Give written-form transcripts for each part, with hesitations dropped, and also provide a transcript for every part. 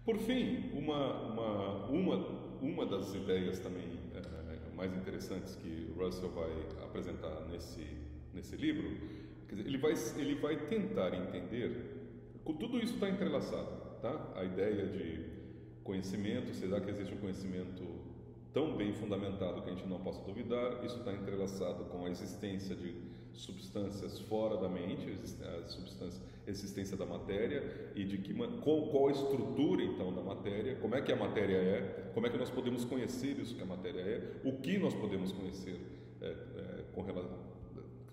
Por fim, uma das ideias também mais interessantes que Russell vai apresentar nesse livro, quer dizer, ele vai tentar entender, tudo isso está entrelaçado, tá? A ideia de conhecimento, será que existe um conhecimento tão bem fundamentado que a gente não possa duvidar? Isso está entrelaçado com a existência de substâncias fora da mente, a existência da matéria e de qual a estrutura então da matéria, como é que a matéria é, como é que nós podemos conhecer isso que a matéria é, o que nós podemos conhecer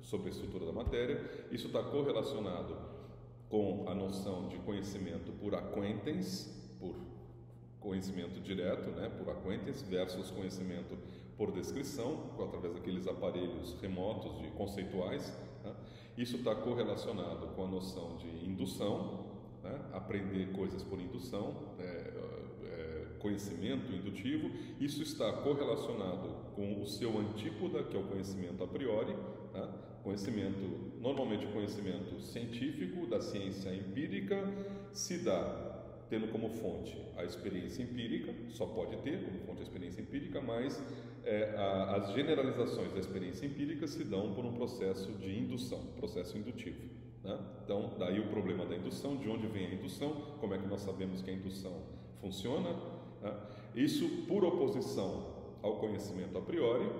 sobre a estrutura da matéria. Isso está correlacionado com a noção de conhecimento por acquaintance, por conhecimento direto, né, por acquaintance, versus conhecimento por descrição, através daqueles aparelhos remotos conceituais, né? Isso está correlacionado com a noção de indução, né? Aprender coisas por indução, conhecimento indutivo. Isso está correlacionado com o seu antípoda, que é o conhecimento a priori, né? Normalmente o conhecimento científico, da ciência empírica, se dá tendo como fonte a experiência empírica, só pode ter como fonte a experiência empírica, mas as generalizações da experiência empírica se dão por um processo de indução, processo indutivo, né? Então, daí o problema da indução, de onde vem a indução, como é que nós sabemos que a indução funciona, né? Isso por oposição ao conhecimento a priori.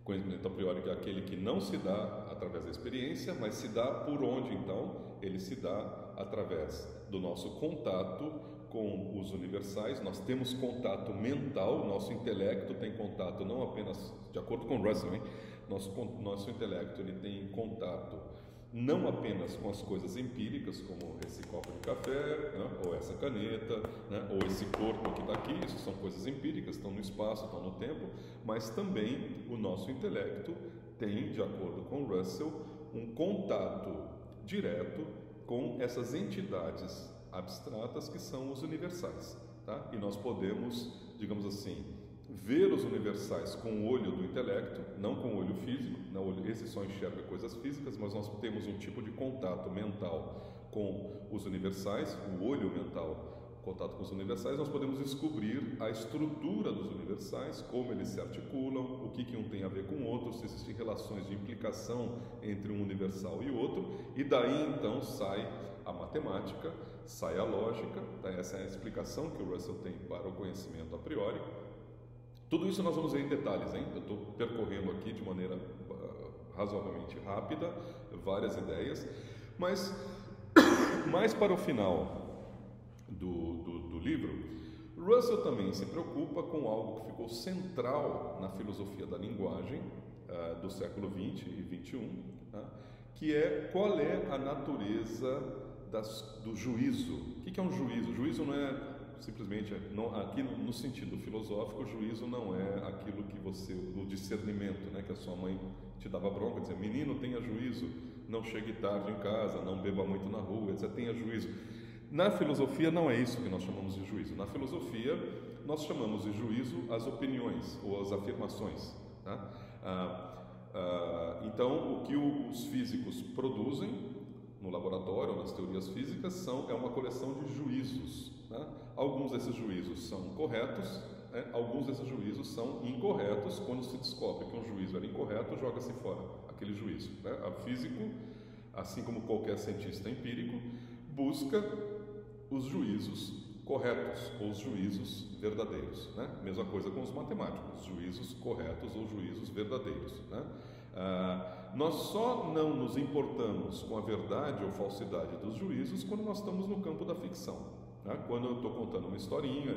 Conhecimento a priori que é aquele que não se dá através da experiência, mas se dá por onde então? Ele se dá através do nosso contato com os universais. Nós temos contato mental, nosso intelecto tem contato não apenas, de acordo com Russell, nosso intelecto ele tem contato não apenas com as coisas empíricas, como esse copo de café, né, ou essa caneta, né, ou esse corpo que está aqui. Isso são coisas empíricas, estão no espaço, estão no tempo, mas também o nosso intelecto tem, de acordo com Russell, um contato direto com essas entidades abstratas que são os universais, tá? E nós podemos, digamos assim, ver os universais com o olho do intelecto, não com o olho físico. Esse só enxerga coisas físicas, mas nós temos um tipo de contato mental com os universais, o olho mental, contato com os universais. Nós podemos descobrir a estrutura dos universais, como eles se articulam, o que um tem a ver com o outro, se existem relações de implicação entre um universal e outro, e daí então sai a matemática, sai a lógica. Essa é a explicação que o Russell tem para o conhecimento a priori. Tudo isso nós vamos ver em detalhes, hein? Eu estou percorrendo aqui de maneira razoavelmente rápida várias ideias, mas mais para o final do livro, Russell também se preocupa com algo que ficou central na filosofia da linguagem do século XX e XXI, né? Que é qual é a natureza do juízo. O que é um juízo? O juízo não é simplesmente, aqui no sentido filosófico, o juízo não é aquilo que o discernimento, né, que a sua mãe te dava bronca, dizia, menino, tenha juízo, não chegue tarde em casa, não beba muito na rua, etc., tenha juízo. Na filosofia não é isso que nós chamamos de juízo. Na filosofia, nós chamamos de juízo as opiniões ou as afirmações, tá? Então, o que os físicos produzem no laboratório, nas teorias físicas, é uma coleção de juízos, né? Alguns desses juízos são corretos, né? Alguns desses juízos são incorretos. Quando se descobre que um juízo era incorreto, joga-se fora aquele juízo, né? O físico, assim como qualquer cientista empírico, busca os juízos corretos ou os juízos verdadeiros, né? Mesma coisa com os matemáticos, juízos corretos ou juízos verdadeiros, né? Nós só não nos importamos com a verdade ou falsidade dos juízos quando nós estamos no campo da ficção, né? Quando eu estou contando uma historinha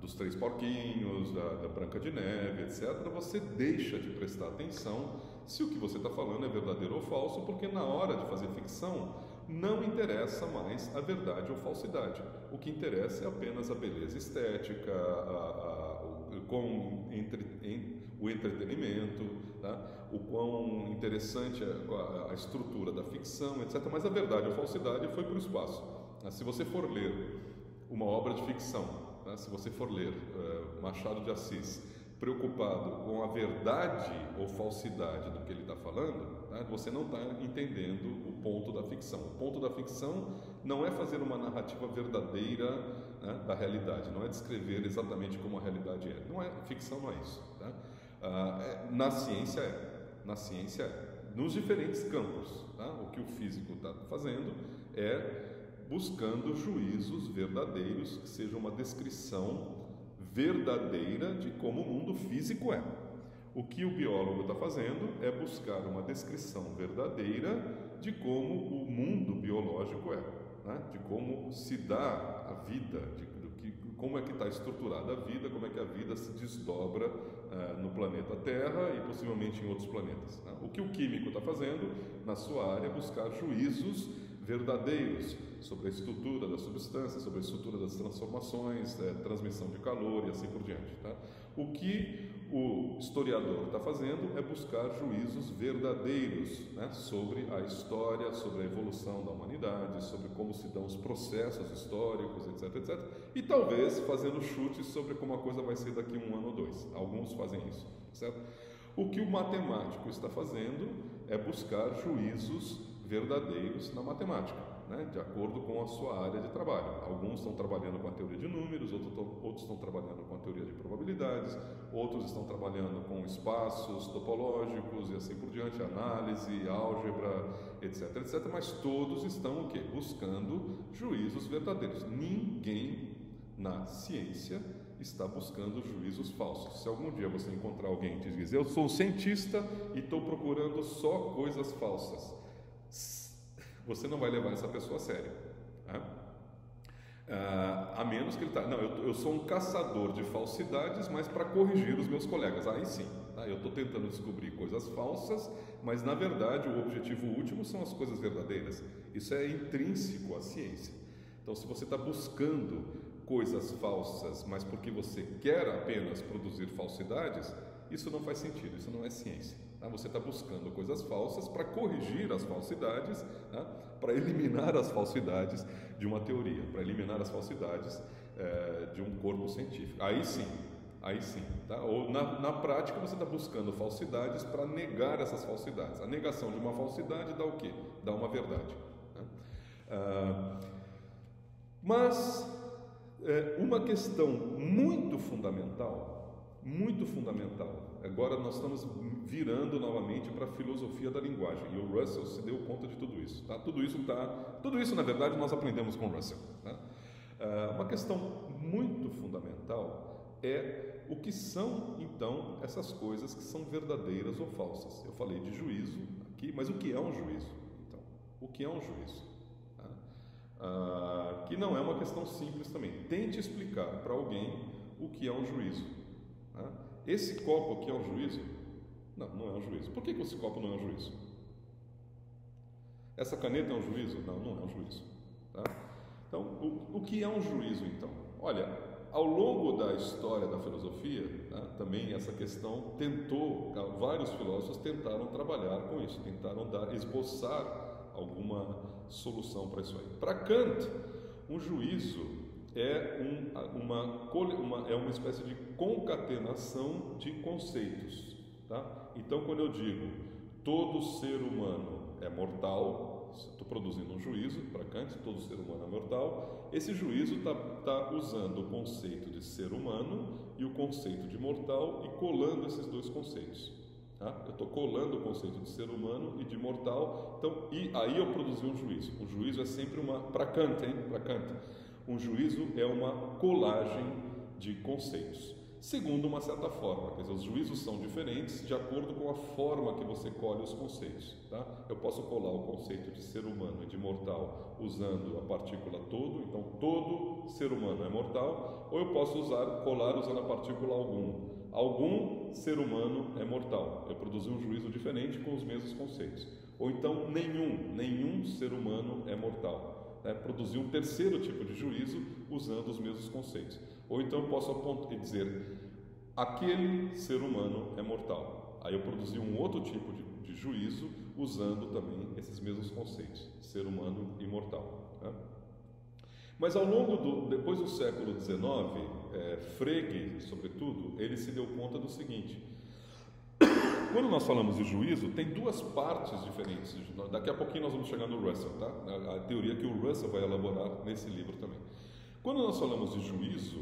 dos Três Porquinhos, da Branca de Neve, etc., você deixa de prestar atenção se o que você está falando é verdadeiro ou falso, porque na hora de fazer ficção não interessa mais a verdade ou falsidade. O que interessa é apenas a beleza estética, o entretenimento, tá? O quão interessante é a estrutura da ficção, etc. Mas a verdade ou falsidade foi para o espaço. Se você for ler uma obra de ficção, se você for ler Machado de Assis, preocupado com a verdade ou falsidade do que ele está falando, tá? Você não está entendendo o ponto da ficção. O ponto da ficção não é fazer uma narrativa verdadeira, né, da realidade, não é descrever exatamente como a realidade é. Não é ficção, não é isso. Tá? Na ciência nos diferentes campos. Tá? O que o físico está fazendo é buscando juízos verdadeiros que sejam uma descrição verdadeira de como o mundo físico é. O que o biólogo está fazendo é buscar uma descrição verdadeira de como o mundo biológico é, né? De como se dá a vida, como é que está estruturada a vida, como é que a vida se desdobra no planeta Terra e possivelmente em outros planetas. Né? O que o químico está fazendo na sua área é buscar juízos verdadeiros sobre a estrutura da substância, sobre a estrutura das transformações, transmissão de calor e assim por diante. Tá? O que o historiador está fazendo é buscar juízos verdadeiros, né, sobre a história, sobre a evolução da humanidade, sobre como se dão os processos históricos, etc, etc. E talvez fazendo chutes sobre como a coisa vai ser daqui a 1 ano ou 2. Alguns fazem isso, certo? O que o matemático está fazendo é buscar juízos verdadeiros na matemática, né, de acordo com a sua área de trabalho. Alguns estão trabalhando com a teoria de números, outros estão trabalhando com a teoria de probabilidades, outros estão trabalhando com espaços topológicos e assim por diante, análise, álgebra, etc, etc. Mas todos estão o quê? Buscando juízos verdadeiros. Ninguém na ciência está buscando juízos falsos. Se algum dia você encontrar alguém que diz: eu sou um cientista e estou procurando só coisas falsas, você não vai levar essa pessoa a sério, tá? A menos que ele está... Não, eu sou um caçador de falsidades, mas para corrigir os meus colegas. Aí sim, tá? Eu estou tentando descobrir coisas falsas, mas na verdade o objetivo último são as coisas verdadeiras. Isso é intrínseco à ciência. Então, se você está buscando coisas falsas, mas porque você quer apenas produzir falsidades, isso não faz sentido, isso não é ciência. Tá? Você está buscando coisas falsas para corrigir as falsidades, tá? Para eliminar as falsidades de uma teoria, para eliminar as falsidades de um corpo científico. Aí sim. Tá? Ou na prática você está buscando falsidades para negar essas falsidades. A negação de uma falsidade dá o quê? Dá uma verdade. Tá? Mas uma questão muito fundamental, agora nós estamos virando novamente para a filosofia da linguagem, e o Russell se deu conta de tudo isso. Tá? Tudo isso na verdade nós aprendemos com o Russell. Tá? Uma questão muito fundamental é o que são então essas coisas que são verdadeiras ou falsas. Eu falei de juízo aqui, mas o que é um juízo? Então, o que é um juízo? Que não é uma questão simples também. Tente explicar para alguém o que é um juízo. Tá? Esse copo aqui é um juízo? Não, não é um juízo. Por que esse copo não é um juízo? Essa caneta é um juízo? Não, não é um juízo. Tá? Então, o que é um juízo então? Olha, ao longo da história da filosofia, né, também essa questão vários filósofos tentaram trabalhar com isso, tentaram esboçar alguma solução para isso aí. Para Kant, um juízo é uma espécie de concatenação de conceitos. Tá? Então, quando eu digo todo ser humano é mortal, estou produzindo um juízo para Kant, todo ser humano é mortal, esse juízo está usando o conceito de ser humano e o conceito de mortal e colando esses dois conceitos. Tá? Eu estou colando o conceito de ser humano e de mortal, então, e aí eu produzi um juízo. O juízo é sempre para Kant, um juízo é uma colagem de conceitos, segundo uma certa forma. Quer dizer, os juízos são diferentes de acordo com a forma que você colhe os conceitos. Tá? Eu posso colar o conceito de ser humano e de mortal usando a partícula todo, então todo ser humano é mortal, ou eu posso colar usando a partícula algum. Algum ser humano é mortal. Eu produzi um juízo diferente com os mesmos conceitos. Ou então nenhum ser humano é mortal. Produzir um terceiro tipo de juízo usando os mesmos conceitos. Ou então eu posso dizer aquele ser humano é mortal. Aí eu produzi um outro tipo de juízo usando também esses mesmos conceitos, ser humano e mortal. Tá? Mas depois do século XIX, Frege, sobretudo, ele se deu conta do seguinte: quando nós falamos de juízo, tem duas partes diferentes. Daqui a pouquinho nós vamos chegar no Russell, tá? A teoria que o Russell vai elaborar nesse livro também. Quando nós falamos de juízo,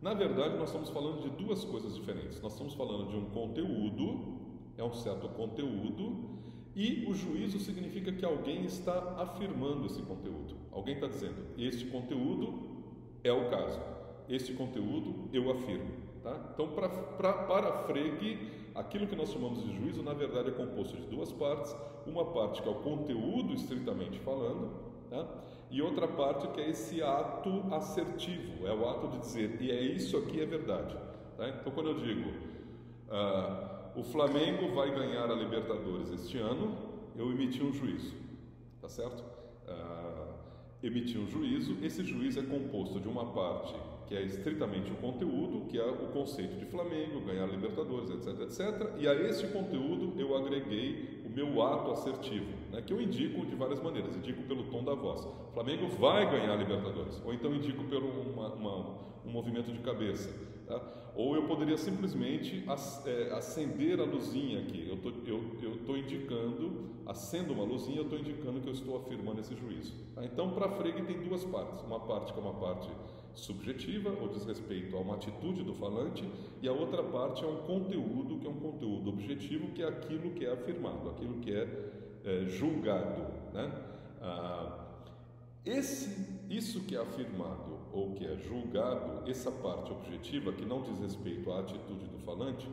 na verdade nós estamos falando de duas coisas diferentes. Nós estamos falando de um conteúdo, é um certo conteúdo, e o juízo significa que alguém está afirmando esse conteúdo. Alguém está dizendo: este conteúdo é o caso, este conteúdo eu afirmo. Tá? Então, para Frege, aquilo que nós chamamos de juízo, na verdade, é composto de duas partes. Uma parte que é o conteúdo estritamente falando, tá? E outra parte que é esse ato assertivo, é o ato de dizer, e é isso aqui é verdade. Tá? Então, quando eu digo o Flamengo vai ganhar a Libertadores este ano, eu emiti um juízo, tá certo? Emiti um juízo. Esse juízo é composto de uma parte que é estritamente o conteúdo, que é o conceito de Flamengo, ganhar Libertadores, etc, etc. E a esse conteúdo eu agreguei o meu ato assertivo, né, que eu indico de várias maneiras. Indico pelo tom da voz: Flamengo vai ganhar Libertadores. Ou então indico pelo um movimento de cabeça. Tá? Ou eu poderia simplesmente acender a luzinha aqui. Eu estou indicando, acendo uma luzinha, eu estou indicando que eu estou afirmando esse juízo. Tá? Então, para Frege tem duas partes. Uma parte que é uma parte subjetiva, ou diz respeito a uma atitude do falante, e a outra parte é um conteúdo, que é um conteúdo objetivo, que é aquilo que é afirmado, aquilo que é julgado. Né? Isso que é afirmado ou que é julgado, essa parte objetiva, que não diz respeito à atitude do falante,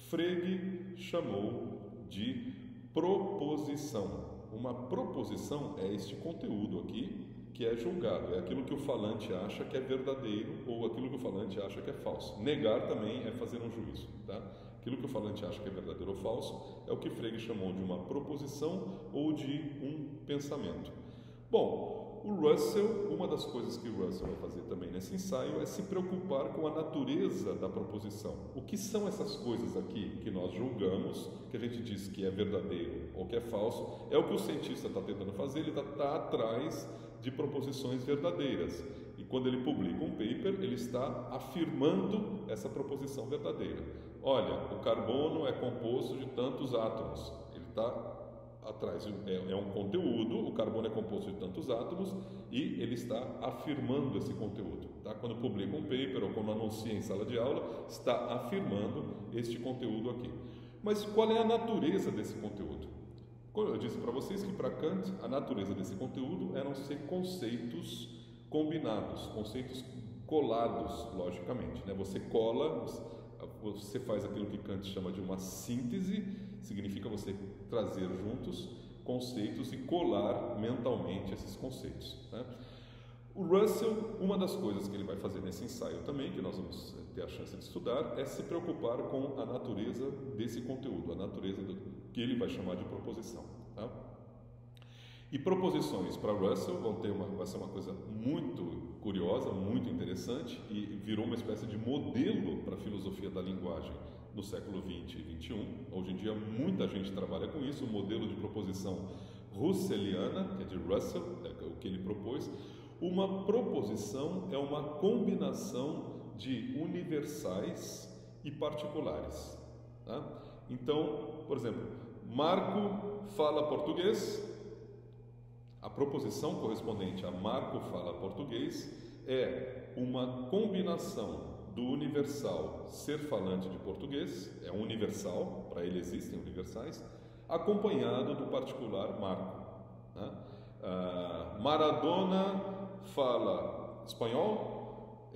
Frege chamou de proposição. Uma proposição é este conteúdo aqui, que é julgado, é aquilo que o falante acha que é verdadeiro ou aquilo que o falante acha que é falso. Negar também é fazer um juízo. Tá? Aquilo que o falante acha que é verdadeiro ou falso é o que Frege chamou de uma proposição ou de um pensamento. Bom, o Russell, uma das coisas que o Russell vai fazer também nesse ensaio é se preocupar com a natureza da proposição. O que são essas coisas aqui que nós julgamos, que a gente diz que é verdadeiro ou que é falso? É o que o cientista está tentando fazer, ele está atrás de proposições verdadeiras. E quando ele publica um paper, ele está afirmando essa proposição verdadeira. Olha, o carbono é composto de tantos átomos. Ele está atrás, é um conteúdo, o carbono é composto de tantos átomos e ele está afirmando esse conteúdo. Tá? Quando publica um paper ou quando anuncia em sala de aula, está afirmando este conteúdo aqui. Mas qual é a natureza desse conteúdo? Eu disse para vocês que para Kant a natureza desse conteúdo eram ser conceitos combinados, conceitos colados, logicamente. Né? Você cola, você faz aquilo que Kant chama de uma síntese, significa você trazer juntos conceitos e colar mentalmente esses conceitos. Né? O Russell, uma das coisas que ele vai fazer nesse ensaio também, que nós vamos ter a chance de estudar, é se preocupar com a natureza desse conteúdo, a natureza que ele vai chamar de proposição. Tá? E proposições para Russell vai ser uma coisa muito curiosa, muito interessante, e virou uma espécie de modelo para a filosofia da linguagem no século XX e XXI. Hoje em dia muita gente trabalha com isso, o modelo de proposição russelliana, que é de Russell, é o que ele propôs. Uma proposição é uma combinação de universais e particulares. Tá? Então, por exemplo, Marco fala português. A proposição correspondente a Marco fala português é uma combinação do universal ser falante de português, é um universal, para ele existem universais, acompanhado do particular Marco. Né? Maradona fala espanhol,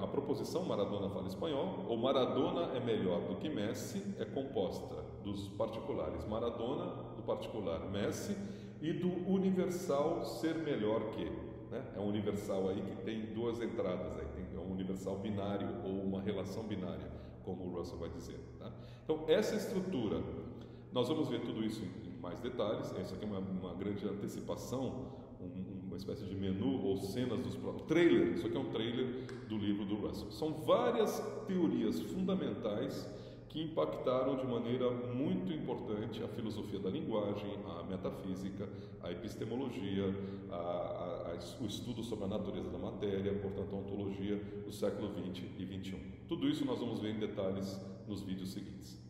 a proposição Maradona fala espanhol, ou Maradona é melhor do que Messi, é composta dos particulares Maradona, do particular Messi e do universal ser melhor que. Né? É um universal aí que tem duas entradas, aí é um universal binário ou uma relação binária, como o Russell vai dizer. Tá? Então, essa estrutura, nós vamos ver tudo isso em mais detalhes. Isso aqui é uma grande antecipação, uma espécie de menu ou cenas dos trailer. Isso aqui é um trailer do livro do Russell. São várias teorias fundamentais que impactaram de maneira muito importante a filosofia da linguagem, a metafísica, a epistemologia, o estudo sobre a natureza da matéria, portanto a ontologia do século XX e XXI. Tudo isso nós vamos ver em detalhes nos vídeos seguintes.